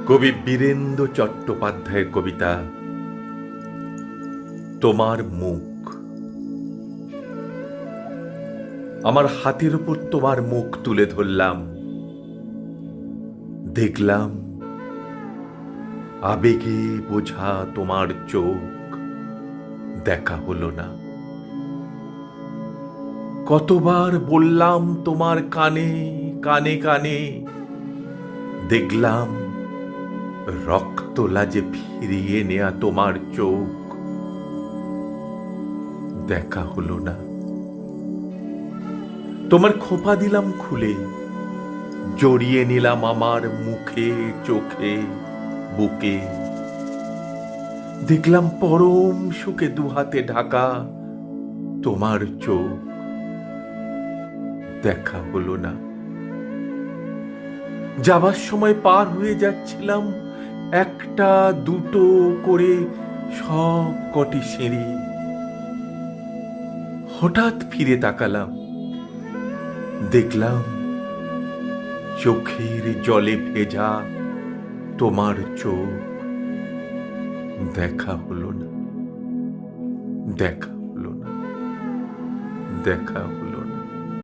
কবি বীরেন্দ্র চট্টোপাধ্যায়ের কবিতা তোমার মুখ। আমার হাতের উপর তোমার মুখ তুলে ধরলাম, দেখলাম আবেগে বোঝা তোমার চোখ, দেখা হলো না। কতবার বললাম তোমার কানে কানে কানে, দেখলাম রক্ত লাজে ফিরিয়ে নেয়া তোমার চোখ, দেখা হলো না। তোমার খোপা দিলাম খুলে, জড়িয়ে নিলাম আমার মুখে চোখে বুকে, দেখলাম পরম সুখে দুহাতে ঢাকা তোমার চোখ, দেখা হলো না। যাবার সময় পার হয়ে যাচ্ছিলাম একটা দুটো করে সব কটি সিঁড়ি, হঠাৎ ফিরে তাকালাম, দেখলাম চোখের জলে ভেজা তোমার চোখ, দেখা হলো না, দেখা হলো না, দেখা হলো